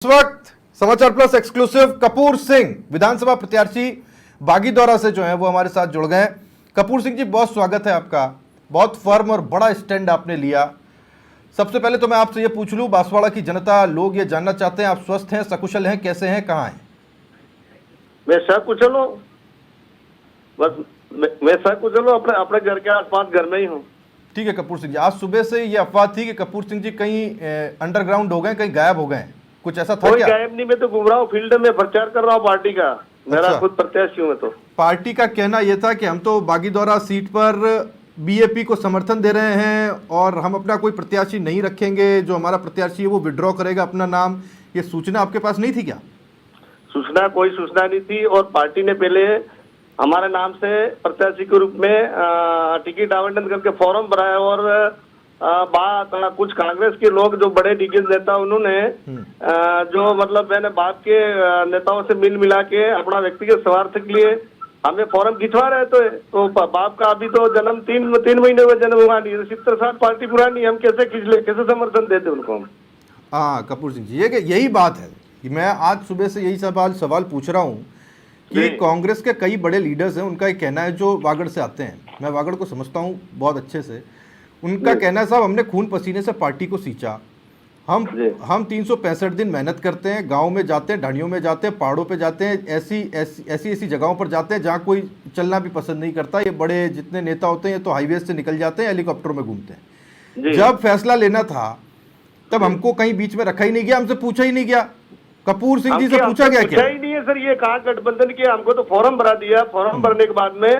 इस वक्त समाचार प्लस एक्सक्लूसिव कपूर सिंह विधानसभा प्रत्याशी बागीदौरा से जो है वो हमारे साथ जुड़ गए। कपूर सिंह जी, बहुत स्वागत है आपका। बहुत फर्म और बड़ा स्टैंड आपने लिया। सबसे पहले तो मैं आपसे ये पूछ लूं, बांसवाड़ा की जनता, लोग ये जानना चाहते हैं, आप स्वस्थ हैं, सकुशल हैं, कैसे हैं, कहाँ हैं? मैं सकुशल हूँ, बस मैं सकुशल हूँ, अपने अपने घर के आसपास घर में ही हूँ। ठीक है कपूर सिंह जी, आज सुबह से ये अफवाह थी कि कपूर सिंह जी कहीं अंडरग्राउंड हो गए, कहीं गायब हो गए, कुछ ऐसा था कोई क्या? गायब नहीं, मैं तो घूम रहा हूँ, फील्ड में प्रचार कर रहा हूँ पार्टी का। मेरा अच्छा। खुद प्रत्याशी हूँ मैं तो। पार्टी का कहना यह था कि हम तो बागीदौरा सीट पर बीएपी को समर्थन दे रहे हैं और हम अपना कोई प्रत्याशी नहीं रखेंगे, जो हमारा प्रत्याशी है वो विड्रॉ करेगा अपना नाम। ये सूचना आपके पास नहीं थी क्या? कोई सूचना नहीं थी, और पार्टी ने पहले हमारे नाम से प्रत्याशी के रूप में टिकट आवंटन करके फॉर्म भरा है, और कुछ कांग्रेस के लोग जो बड़े दिग्गज नेता उन्होंने जो मतलब मैंने बाप के नेताओं से मिल मिला के अपना व्यक्तिगत स्वार्थ के लिए हमें फॉर्म खिंचवा रहे थे। तो बाप का अभी तो जन्म तीन महीने में जन्म हुआ नहीं, 70 साल पार्टी पुरानी, हम कैसे खींच ले, कैसे समर्थन देते उनको हम? हाँ कपूर सिंह जी, ये यही बात है कि मैं आज सुबह से यही सवाल पूछ रहा हूँ कि कांग्रेस के कई बड़े लीडर्स हैं, उनका एक कहना है, जो वागड़ से आते हैं, मैं वागड़ को समझता हूँ बहुत अच्छे से, उनका कहना है साहब हमने खून पसीने से पार्टी को सींचा, हम 365 दिन मेहनत करते हैं, गांव में जाते हैं, ढाणियों में जाते हैं, पहाड़ों पे जाते हैं, ऐसी जगहों पर जाते हैं जहां कोई चलना भी पसंद नहीं करता। ये बड़े जितने नेता होते हैं ये तो हाईवे से निकल जाते हैं, हेलीकॉप्टर में घूमते हैं। जब फैसला लेना था तब हमको कहीं बीच में रखा ही नहीं गया, हमसे पूछा ही नहीं गया। कपूर सिंह जी से पूछा गया क्या? ही नहीं है सर, ये कहा गठबंधन किया, हमको तो फॉर्म भरा दिया, फॉर्म भरने के बाद में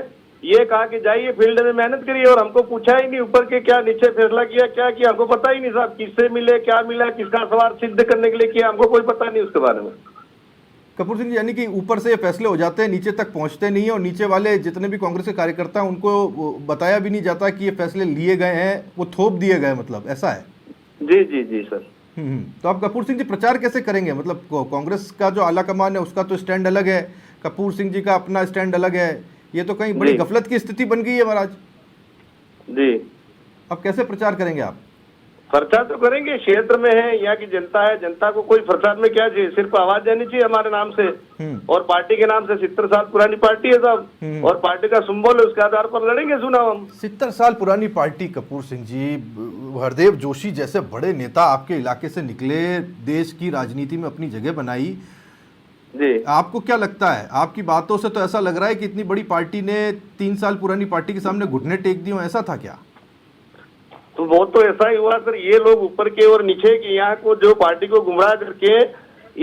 ये कहा कि जाइए फील्ड में मेहनत करिए, और हमको पूछा ही नहीं ऊपर के क्या नीचे फैसला किया, क्या किया हमको पता ही नहीं साहब, किससे मिले, क्या मिला, किसका सवाल सिद्ध करने के लिए किया, हमको कोई पता नहीं उसके बारे में। कपूर सिंह जी, यानी कि ऊपर से ये फैसले हो जाते हैं, नीचे तक पहुंचते नहीं है, और नीचे वाले जितने भी कांग्रेस के कार्यकर्ता हैं उनको बताया भी नहीं जाता कि ये फैसले लिए गए हैं, वो थोप दिए गए, मतलब ऐसा है? जी जी जी सर। तो आप कपूर सिंह जी प्रचार कैसे करेंगे? मतलब कांग्रेस का जो आला कमान है उसका तो स्टैंड अलग है, कपूर सिंह जी का अपना स्टैंड अलग है, ये तो कहीं बड़ी गफलत की स्थिति बन गई है महाराज जी। अब कैसे प्रचार करेंगे आप? प्रचार तो करेंगे, क्षेत्र में है, यहाँ की जनता है, जनता को कोई प्रचार में क्या चाहिए, सिर्फ आवाज देनी चाहिए हमारे नाम से और पार्टी के नाम से। 70 साल पुरानी पार्टी है साहब, और पार्टी का सिंबल है, उसके आधार पर लड़ेंगे चुनाव हम। 70 साल पुरानी पार्टी। कपूर सिंह जी, हरदेव जोशी जैसे बड़े नेता आपके इलाके से निकले, देश की राजनीति में अपनी जगह बनाई जी। आपको क्या लगता है? आपकी बातों से तो ऐसा लग रहा है कि इतनी बड़ी पार्टी ने 3 साल पुरानी पार्टी के सामने घुटने टेक दिए, ऐसा था क्या? तो वो तो ऐसा ही हुआ सर, ये लोग ऊपर के और नीचे के यहाँ को जो पार्टी को गुमराह करके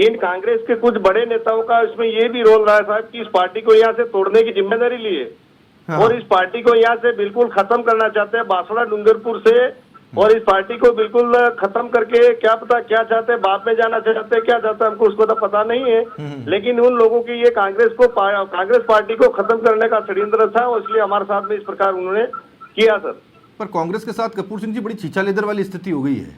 इन कांग्रेस के कुछ बड़े नेताओं का इसमें ये भी रोल रहा है साहब कि इस पार्टी को यहाँ से तोड़ने की जिम्मेदारी ली है। हाँ। और इस पार्टी को यहाँ से बिल्कुल खत्म करना चाहते हैं, बांसवाड़ा डूंगरपुर से, और इस पार्टी को बिल्कुल खत्म करके क्या पता क्या चाहते हैं, बाप में जाना चाहते हैं, क्या चाहते हैं हमको उसको तो पता नहीं है, लेकिन उन लोगों की ये कांग्रेस पार्टी को खत्म करने का षड्यंत्र था, और इसलिए हमारे साथ में इस प्रकार उन्होंने किया सर। पर कांग्रेस के साथ कपूर सिंह जी बड़ी छीछा लेदर वाली स्थिति हो गई है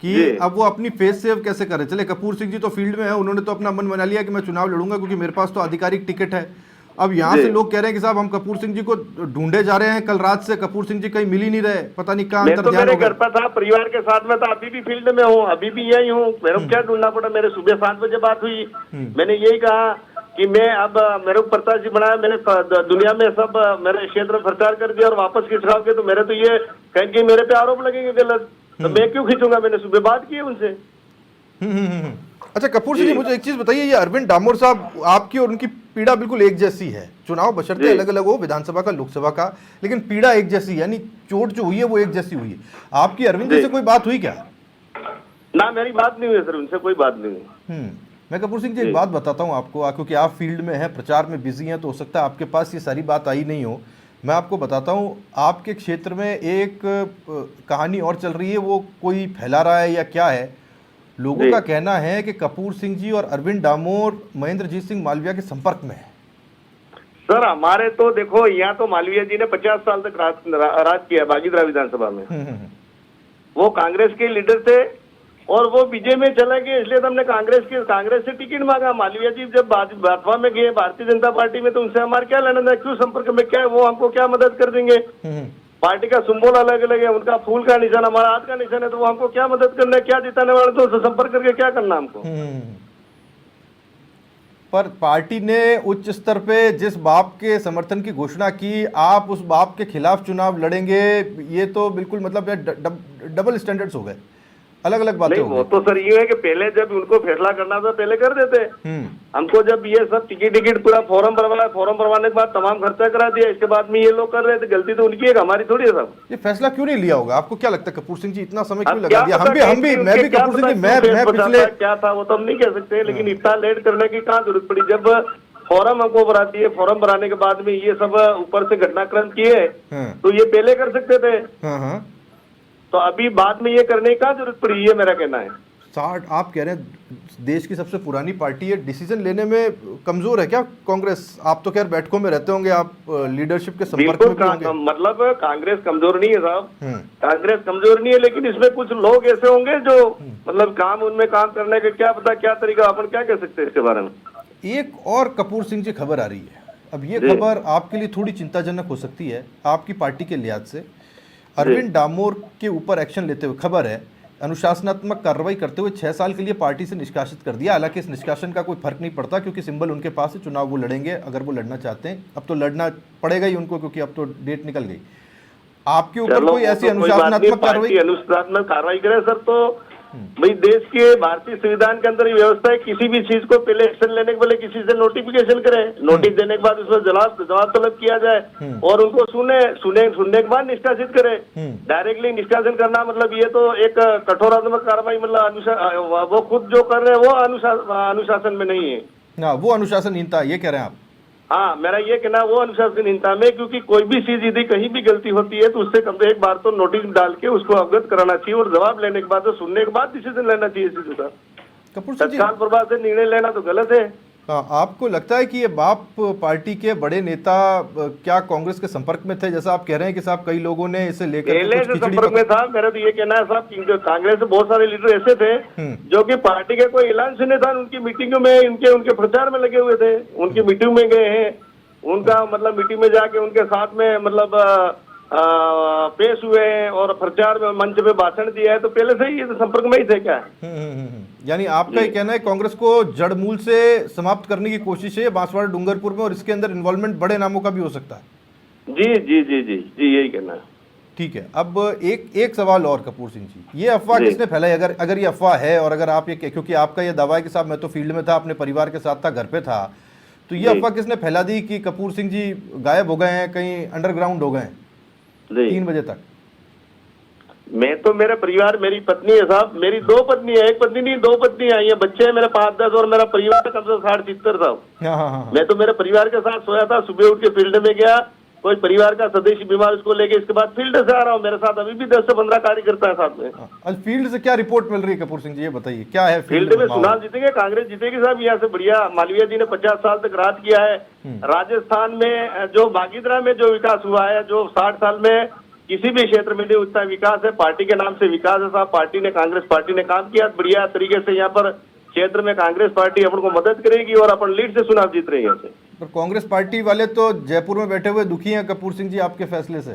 कि अब वो अपनी फेस सेव कैसे करें। चले कपूर सिंह जी तो फील्ड में है, उन्होंने तो अपना मन बना लिया कि मैं चुनाव लड़ूंगा क्योंकि मेरे पास तो आधिकारिक टिकट है। अब यहाँ से लोग कह रहे हैं कि साहब हम कपूर सिंह जी को ढूंढे जा रहे हैं, कल रात से कपूर सिंह जी कहीं मिल ही नहीं रहे, पता नहीं कहाँ अंतर ध्यान हो गया। घर पर था, परिवार के साथ में था, अभी भी फील्ड में हूँ, अभी भी यही हूँ, मेरे को क्या ढूंढना पड़ा। मेरे सुबह 7 बजे बात हुई, मैंने यही कहा कि मैं अब मेरे को प्रत्याशी बनाया, मैंने दुनिया में सब मेरे क्षेत्र में प्रचार कर दिया और वापस खिंचवाओ के तो मेरे तो ये कहेंगे मेरे पे आरोप लगेंगे गलत, तो मैं क्यों खींचूंगा? मैंने सुबह बात की उनसे। अच्छा कपूर सिंह जी, मुझे एक चीज बताइए, ये अरविंद डामोर साहब, आपकी और उनकी पीड़ा बिल्कुल एक जैसी है, चुनाव बशर्ते अलग अलग हो, विधानसभा का लोकसभा का, लेकिन पीड़ा एक जैसी है, यानी चोट जो हुई है वो एक जैसी हुई है। आपकी अरविंद जी से कोई बात हुई क्या? ना, मेरी बात नहीं हुई सर, उनसे कोई बात नहीं हुई। मैं कपूर सिंह जी एक बात बताता हूँ आपको, क्योंकि आप फील्ड में हैं, प्रचार में बिजी हैं, तो हो सकता है आपके पास ये सारी बात आई नहीं हो। मैं आपको बताता हूँ, आपके क्षेत्र में एक कहानी और चल रही है, वो कोई फैला रहा है या क्या है। लोगों का कहना है कि कपूर सिंह जी और अरविंद डामोर महेंद्रजीत सिंह मालविया के संपर्क में है। सर हमारे तो देखो, यहाँ तो मालविया जी ने 50 साल तक राज किया बागीदौरा विधानसभा में। वो कांग्रेस के लीडर थे और वो बीजेपी में चला गया, इसलिए तो हमने कांग्रेस से टिकट मांगा। मालविया जी जब भाजपा में गए, भारतीय जनता पार्टी में, तो उनसे हमारे क्या लेना था, क्यों संपर्क में, क्या वो हमको क्या मदद कर देंगे? पार्टी का सिंबल अलग अलग है, उनका फूल का निशान हमारा हाथ का निशान है, तो वो हमको क्या मदद करना है, क्या जिताने वाले, तो उससे संपर्क करके क्या करना हमको। पर पार्टी ने उच्च स्तर पे जिस बाप के समर्थन की घोषणा की, आप उस बाप के खिलाफ चुनाव लड़ेंगे, ये तो बिल्कुल मतलब डबल स्टैंडर्ड्स हो गए, अलग अलग बातें नहीं, हो वो गई। तो सर ये है कि पहले जब उनको फैसला करना था पहले कर देते। हमको जब ये सब टिकट पूरा फॉर्म भरवाया, फॉर्म भरवाने के बाद तमाम खर्चा करा दिया, इसके बाद में ये लोग कर रहे थे, गलती तो उनकी है, हमारी थोड़ी है साहब। ये फैसला क्यों नहीं लिया होगा? आपको क्या लगता है कपूर सिंह जी इतना समय क्यों अब लगा क्या दिया? पता मैं भी क्या कपूर पता सिंह जी, मैं क्यों पिछले क्या था वो तो हम नहीं कह सकते, लेकिन इतना लेट करने की कहाँ जरूरत पड़ी? जब फॉर्म हमको भरा दिए, फॉर्म भराने के बाद में ये सब ऊपर से घटनाक्रम किए, तो ये पहले कर सकते थे। तो अभी बाद में ये करने की क्या जरूरत पड़ी, ये मेरा कहना है। 60 आप कह रहे हैं देश की सबसे पुरानी पार्टी है, डिसीजन लेने में कमजोर है क्या कांग्रेस? आप तो खैर बैठकों में रहते होंगे, आप लीडरशिप के संपर्क में भी होंगे। मतलब कांग्रेस कमजोर नहीं है साहब, कांग्रेस कमजोर नहीं है, लेकिन इसमें कुछ लोग ऐसे होंगे जो मतलब काम उनमें काम करने का क्या पता क्या तरीका, अपन क्या कह सकते हैं इसके बारे में। एक और कपूर सिंह जी खबर आ रही है, अब ये खबर आपके लिए थोड़ी चिंताजनक हो सकती है आपकी पार्टी के लिहाज से। अरविंद डामोर के ऊपर एक्शन लेते हुए खबर है, अनुशासनात्मक कार्रवाई करते हुए 6 साल के लिए पार्टी से निष्कासित कर दिया। हालांकि इस निष्कासन का कोई फर्क नहीं पड़ता क्योंकि सिंबल उनके पास है, चुनाव वो लड़ेंगे अगर वो लड़ना चाहते हैं। अब तो लड़ना पड़ेगा ही उनको क्योंकि अब तो डेट निकल गई। आपके ऊपर कोई ऐसी अनुशासनात्मक कार्रवाई करे सर, तो भाई देश के भारतीय संविधान के अंदर ये व्यवस्था है, किसी भी चीज को पहले एक्शन लेने के पहले किसी से नोटिफिकेशन करे, नोटिस देने के बाद उसमें जवाब तलब किया जाए और उनको सुनने के बाद निष्कासित करे। डायरेक्टली निष्कासन करना मतलब ये तो एक कठोरात्मक कार्रवाई, मतलब वो खुद जो कर रहे हैं वो अनुशासन में नहीं है ना, वो अनुशासनहीनता ये कह रहे हैं आप? हाँ, मेरा ये कहना वो अनुशासनहीनता में, क्योंकि कोई भी चीज यदि कहीं भी गलती होती है तो उससे कम से एक बार तो नोटिस डाल के उसको अवगत कराना चाहिए और जवाब लेने के बाद तो सुनने के बाद डिसीजन लेना चाहिए। तत्काल प्रभाव से निर्णय लेना तो गलत है। आपको लगता है कि ये बाप पार्टी के बड़े नेता क्या कांग्रेस के संपर्क में थे, जैसा आप कह रहे हैं कि साहब कई लोगों ने इसे लेकर पहले से संपर्क में था? मेरा तो ये कहना है साहब, कांग्रेस से बहुत सारे लीडर ऐसे थे जो कि पार्टी के कोई ऐलान सुने था, उनकी मीटिंगों में उनके प्रचार में लगे हुए थे, उनकी मीटिंग में गए हैं, उनका मतलब मीटिंग में जाके उनके साथ में मतलब पेश हुए हैं और प्रचार में मंच पे भाषण दिया है, तो पहले से ही ये संपर्क में ही थे क्या? यानी आपका ये कहना है कांग्रेस को जड़ मूल से समाप्त करने की कोशिश है बांसवाड़ा डूंगरपुर में और इसके अंदर इन्वॉल्वमेंट बड़े नामों का भी हो सकता है? जी जी जी जी जी, यही कहना है। ठीक है, अब एक सवाल और कपूर सिंह जी, ये अफवाह किसने फैलाई? अगर ये अफवाह है और अगर आप ये, क्योंकि आपका ये दावा है कि साहब मैं तो फील्ड में था, अपने परिवार के साथ था, घर पे था, तो ये अफवाह किसने फैला दी कि कपूर सिंह जी गायब हो गए हैं, कहीं अंडरग्राउंड हो गए हैं 3 बजे तक? मैं तो, मेरा परिवार, मेरी पत्नी है साहब, मेरी 2 पत्नी है, एक पत्नी नहीं 2 पत्नी आई है, बच्चे हैं मेरे 5-10 और मेरा परिवार कम से 60-70 साहब। मैं तो मेरे परिवार के साथ सोया था, सुबह उठ के फील्ड में गया, कोई परिवार का सदस्य बीमार उसको लेके इसके बाद फील्ड से आ रहा हूँ, मेरे साथ अभी भी 10 से 15 कार्यकर्ता है साथ में। आज फील्ड से क्या रिपोर्ट मिल रही है कपूर सिंह जी, ये बताइए क्या है फील्ड में? चुनाव जीतेंगे, कांग्रेस जीतेगी साहब यहाँ से बढ़िया। मालवीय जी ने 50 साल तक राज किया है। राजस्थान में जो बागीदरा में जो विकास हुआ है, जो 60 साल में किसी भी क्षेत्र में नहीं उतना विकास है, पार्टी के नाम से विकास है साहब। पार्टी ने, कांग्रेस पार्टी ने काम किया बढ़िया तरीके से यहाँ पर क्षेत्र में। कांग्रेस पार्टी अपन को मदद करेगी और अपन लीड से चुनाव जीत रहे हैं यहाँ से। पर कांग्रेस पार्टी वाले तो जयपुर में बैठे हुए दुखी हैं कपूर सिंह जी आपके फैसले से।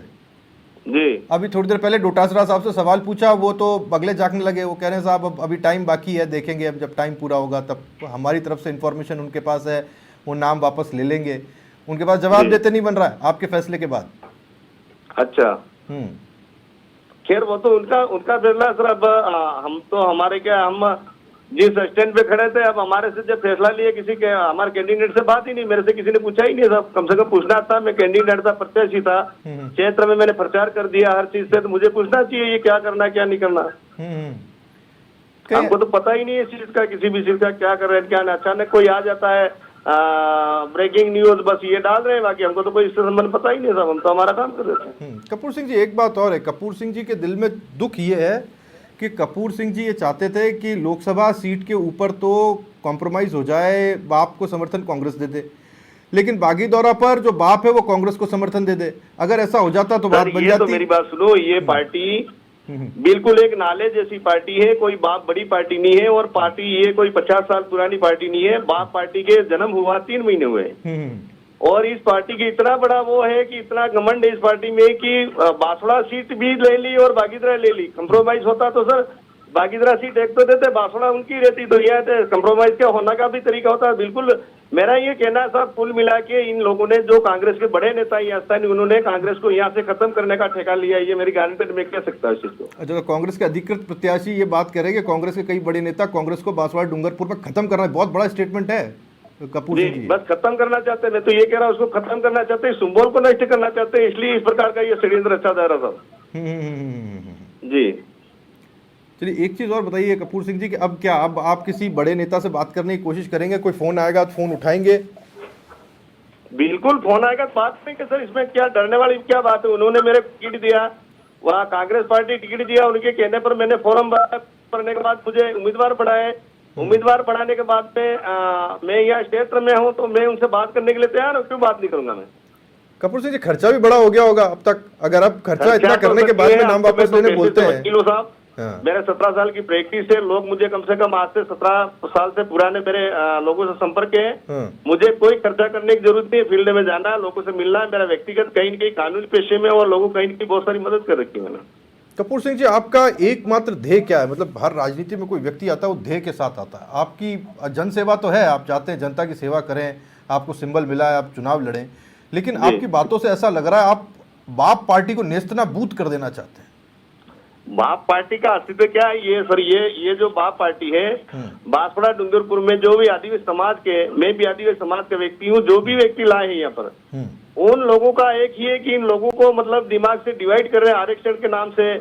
जी, अभी थोड़ी देर पहले डोटासरा साहब से सवाल पूछा, वो तो बगले झाँकने लगे, वो कह रहे हैं साहब अब अभी टाइम बाकी है, देखेंगे, अब जब टाइम पूरा होगा तब हमारी तरफ से इन्फॉर्मेशन उनके पास है, वो नाम वापस ले लेंगे। उनके पास जवाब देते नहीं बन रहा है आपके फैसले के बाद। अच्छा, खैर वो तो उनका फैसला सर। अब हम तो हमारे क्या, हम जिस स्टैंड पे खड़े थे, अब हमारे से जब फैसला लिए, किसी के हमारे कैंडिडेट से बात ही नहीं, मेरे से किसी ने पूछा ही नहीं साहब। कम से कम पूछना था, मैं कैंडिडेट था, प्रत्याशी था, क्षेत्र में मैंने प्रचार कर दिया हर चीज से, तो मुझे पूछना चाहिए ये क्या करना क्या नहीं करना। हमको तो पता ही नहीं है इस चीज का, किसी भी चीज का क्या कर रहे हैं क्या नहीं। अचानक कोई आ जाता है ब्रेकिंग न्यूज, बस ये डाल रहे हैं, बाकी हमको तो कोई इससे संबंध पता ही नहीं साहब, हम तो हमारा काम कर रहे थे। कपूर सिंह जी एक बात और है, कपूर सिंह जी के दिल में दुख ये है कि कपूर सिंह जी ये चाहते थे कि लोकसभा सीट के ऊपर तो कॉम्प्रोमाइज हो जाए, बाप को समर्थन कांग्रेस दे दे, लेकिन बागी दौरा पर जो बाप है वो कांग्रेस को समर्थन दे दे। अगर ऐसा हो जाता तो बात बन जाती। तो मेरी बात सुनो, ये पार्टी बिल्कुल एक नाले जैसी पार्टी है, कोई बाप बड़ी पार्टी नहीं है, और पार्टी ये कोई 50 साल पुरानी पार्टी नहीं है। बाप पार्टी के जन्म हुआ 3 महीने हुए, और इस पार्टी की इतना बड़ा वो है कि इतना घमंड है इस पार्टी में कि बांसवाड़ा सीट भी ले ली और बागीदरा ले ली। कंप्रोमाइज होता तो सर बागीदरा सीट एक तो देते, बांसवाड़ा उनकी रहती, तो यह कंप्रोमाइज का होना का भी तरीका होता है। बिल्कुल मेरा ये कहना है साहब, कुल मिला के इन लोगों ने, जो कांग्रेस के बड़े नेता यहाँ स्थानीय, उन्होंने कांग्रेस को यहाँ से खत्म करने का ठेका लिया। ये मेरी गारंटी में कह सकता हूँ इस चीज को। अच्छा, कांग्रेस के अधिकृत प्रत्याशी ये बात कह रहे हैं कि कांग्रेस के कई बड़े नेता कांग्रेस को बांसवाड़ा डूंगरपुर में खत्म करना है। बहुत बड़ा स्टेटमेंट है कपूर सिंह जी। बस खत्म करना चाहते हैं, मैं तो ये कह रहा हूँ उसको खत्म करना चाहते हैं, सिंबल को नष्ट करना चाहते हैं, इसलिए इस प्रकार का ये षड्यंत्र रचा जा रहा था। जी चलिए, एक चीज़ और बताइए कपूर सिंह जी कि अब क्या, अब आप किसी बड़े नेता से बात करने की कोशिश करेंगे? कोई फ़ोन आएगा तो फ़ोन उठाएंगे? बिल्कुल फोन आएगा तो बात नहीं कि सर इसमें क्या डरने वाली क्या बात है। उन्होंने मेरे टिकट दिया, वहाँ कांग्रेस पार्टी टिकट दिया, उनके कहने पर मैंने फॉर्म भरने के बाद मुझे उम्मीदवार बढ़ाए। उम्मीदवार बढ़ाने के बाद में मैं यहाँ क्षेत्र में हूँ तो मैं उनसे बात करने के लिए तैयार हूँ, क्यों बात नहीं करूंगा मैं। कपूर सिंह जी, खर्चा भी बड़ा हो गया होगा अब तक, अगर अब खर्चा इतना करने के बाद में नाम वापस लेने बोलते हैं। वकील साहब, मेरे 17 साल की प्रैक्टिस है, लोग मुझे कम से कम आज से 17 साल से पुराने मेरे लोगों से संपर्क है। मुझे कोई खर्चा करने की जरूरत नहीं है, फील्ड में जाना है, लोगों से मिलना है। मेरा व्यक्तिगत कहीं न कहीं कानूनी पेशे में और लोगों कहीं न कहीं बहुत सारी मदद कर रखी है मैंने। कपूर सिंह जी, आपका एकमात्र ध्येय क्या है? मतलब हर राजनीति में कोई व्यक्ति आता है वो ध्येय के साथ आता है। आपकी जन सेवा तो है, आप चाहते हैं जनता की सेवा करें, आपको सिंबल मिला है, आप चुनाव लड़ें, लेकिन आपकी बातों से ऐसा लग रहा है आप बाप पार्टी को नेस्तनाबूद कर देना चाहते हैं। बाप पार्टी का अस्तित्व क्या है? ये सर, ये जो बाप पार्टी है, बांसवाड़ा डूंगरपुर में जो भी आदिवासी समाज के, मैं भी आदिवासी समाज का व्यक्ति हूँ, जो भी व्यक्ति लाए हैं यहाँ पर, उन लोगों का एक ही है कि इन लोगों को मतलब दिमाग से डिवाइड कर रहे हैं आरक्षण के नाम से।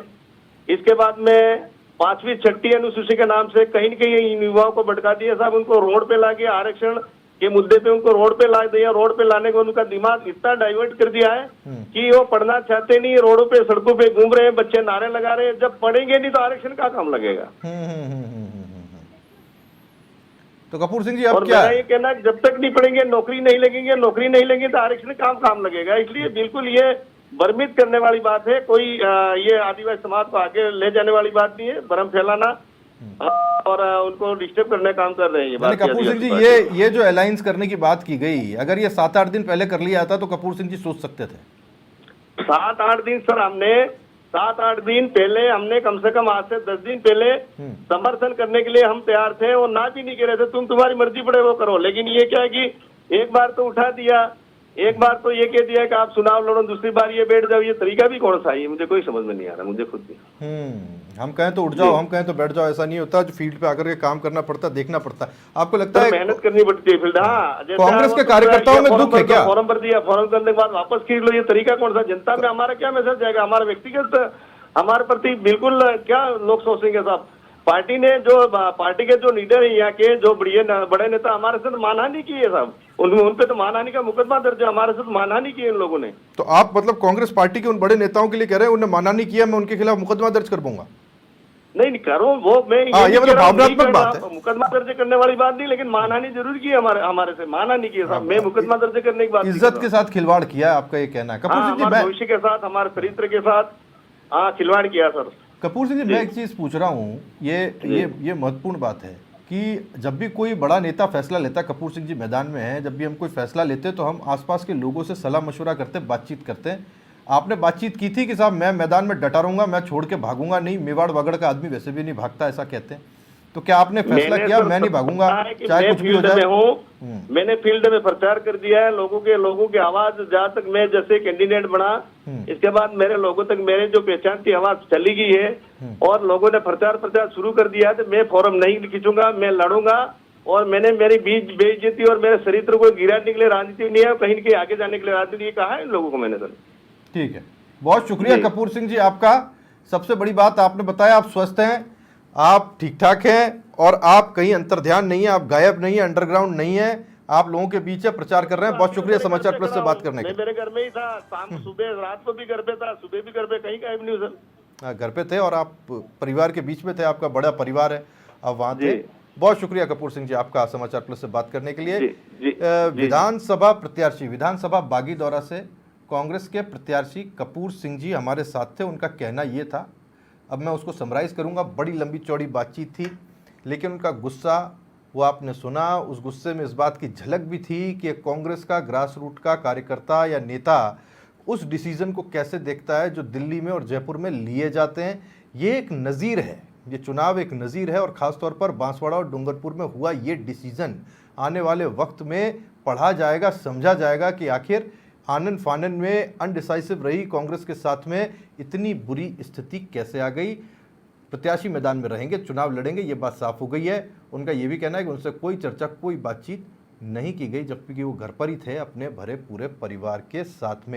इसके बाद में 5वीं 6ठी अनुसूची के नाम से कहीं न कहीं इन युवाओं को भटका दिया साहब। उनको रोड पे लाके आरक्षण के मुद्दे पे उनको रोड पे ला दिया। रोड पे लाने को उनका दिमाग इतना डाइवर्ट कर दिया है कि वो पढ़ना चाहते नहीं, रोडों पे सड़कों पे घूम रहे हैं, बच्चे नारे लगा रहे हैं। जब पढ़ेंगे नहीं तो आरक्षण का काम लगेगा। तो कपूर सिंह जी, अब और क्या मेरा ये कहना है, जब तक नहीं पढ़ेंगे, नौकरी नहीं लगेंगे, नौकरी नहीं लगेगी तो आरक्षण काम लगेगा। इसलिए बिल्कुल ये भ्रमित करने वाली बात है, कोई ये आदिवासी समाज को आगे ले जाने वाली बात नहीं है, भ्रम फैलाना और उनको डिस्टर्ब करने का काम कर रहे हैं ये बात। कपूर सिंह जी, ये जो अलायंस करने की बात की गई, अगर ये 7-8 दिन पहले कर लिया था तो कपूर सिंह जी सोच सकते थे? 7-8 दिन सर, हमने 7-8 दिन पहले, हमने कम से कम आज से 10 दिन पहले समर्थन करने के लिए हम तैयार थे और ना भी नहीं कह रहे थे तुम तुम्हारी मर्जी पड़े वो करो। लेकिन ये क्या है कि एक बार तो उठा दिया, एक बार तो ये कह दिया कि आप चुनाव लड़ो, दूसरी बार ये बैठ जाओ। ये तरीका भी कौन सा है? मुझे कोई समझ में नहीं आ रहा, मुझे खुद भी। हम कहें तो उठ जाओ, हम कहें तो बैठ जाओ, ऐसा नहीं होता। जो फील्ड पे आकर के काम करना पड़ता है, देखना पड़ता है। आपको लगता है मेहनत करनी पड़ती है फील्ड? हाँ, कांग्रेस के कार्यकर्ताओं में दुख है क्या? फॉर्म भर दिया, फॉर्म करने के बाद वापस खींच लो, ये तरीका कौन सा? जनता में हमारा क्या मैसेज जाएगा? हमारा व्यक्तिगत हमारे प्रति बिल्कुल क्या लोग सोचेंगे साहब? पार्टी ने पार्टी के जो लीडर है यहाँ के, जो बड़े नेता, हमारे साथ मानहानि की है साहब। उन पे तो मानहानि का मुकदमा दर्ज है, हमारे साथ मानहानि की है इन लोगों ने। तो आप मतलब कांग्रेस पार्टी के उन बड़े नेताओं के लिए कह रहे हैं उन्होंने मानहानि किया, मैं उनके खिलाफ मुकदमा दर्ज कर दूंगा? नहीं करो वो, मैं ये मतलब भावनात्मक बात है, मुकदमा दर्ज करने वाली बात नहीं, लेकिन मानहानि जरूर की है हमारे से, मानहानि की है साहब। मैं मुकदमा दर्ज करने की बात, इज्जत के साथ खिलवाड़ किया है, आपका ये कहना है? कपूर सिंह जी, भविष्य के साथ, हमारे चरित्र के साथ खिलवाड़ किया सर। कपूर सिंह जी, मैं एक चीज़ पूछ रहा हूँ, ये महत्वपूर्ण बात है कि जब भी कोई बड़ा नेता फैसला लेता है, कपूर सिंह जी मैदान में है, जब भी हम कोई फैसला लेते हैं तो हम आसपास के लोगों से सलाह मशवरा करते हैं, बातचीत करते हैं। आपने बातचीत की थी कि साहब मैं मैदान में डटा रहूंगा, मैं छोड़ के भागूंगा नहीं, मेवाड़ वगड़ का आदमी वैसे भी नहीं भागता, ऐसा कहते हैं। तो क्या आपने फैसला किया मैं नहीं भागूंगा चाहे कुछ भी हो जाए? मैंने फील्ड में प्रचार कर दिया है, लोगों की आवाज जहाँ तक मैं जैसे कैंडिडेट बना, इसके बाद मेरे लोगों तक मेरे जो पहचान की आवाज चली गई है और लोगों ने प्रचार शुरू कर दिया है। तो मैं फॉर्म नहीं खींचूंगा, मैं लड़ूंगा। और मैंने मेरी बेइज्जती और मेरे चरित्र को गिराने के लिए राजनीति नहीं है, कहीं के आगे जाने के लिए राजनीति कहा है इन लोगों को मैंने। सर ठीक है, बहुत शुक्रिया कपूर सिंह जी आपका। सबसे बड़ी बात आपने बताया, आप स्वस्थ हैं, आप ठीक ठाक हैं और आप कहीं अंतर्ध्यान नहीं है, आप गायब नहीं है, अंडरग्राउंड नहीं है, आप लोगों के बीच प्रचार कर रहे हैं। बहुत शुक्रिया समाचार प्लस से बात करने के लिए। मेरे घर में ही था, शाम सुबह रात को भी घर पे था, सुबह भी घर पे, कहीं गायब नहीं हूं सर। घर पे थे और आप परिवार के बीच में थे, आपका बड़ा परिवार है, आप वहाँ थे। बहुत शुक्रिया कपूर सिंह जी आपका समाचार प्लस से बात करने के लिए। विधानसभा प्रत्याशी, विधानसभा बागीदौरा से कांग्रेस के प्रत्याशी कपूर सिंह जी हमारे साथ थे। उनका कहना ये था, अब मैं उसको समराइज़ करूंगा, बड़ी लंबी चौड़ी बातचीत थी, लेकिन उनका गुस्सा, वो आपने सुना। उस गुस्से में इस बात की झलक भी थी कि कांग्रेस का ग्रास रूट का कार्यकर्ता या नेता उस डिसीजन को कैसे देखता है जो दिल्ली में और जयपुर में लिए जाते हैं। ये एक नज़ीर है, ये चुनाव एक नज़ीर है, और ख़ासतौर पर बांसवाड़ा और डूंगरपुर में हुआ ये डिसीजन आने वाले वक्त में पढ़ा जाएगा, समझा जाएगा कि आखिर आनन फानन में अनडिसाइसिव रही कांग्रेस के साथ में इतनी बुरी स्थिति कैसे आ गई। प्रत्याशी मैदान में रहेंगे, चुनाव लड़ेंगे, ये बात साफ हो गई है। उनका ये भी कहना है कि उनसे कोई चर्चा, कोई बातचीत नहीं की गई, जबकि वो घर पर ही थे अपने भरे पूरे परिवार के साथ में।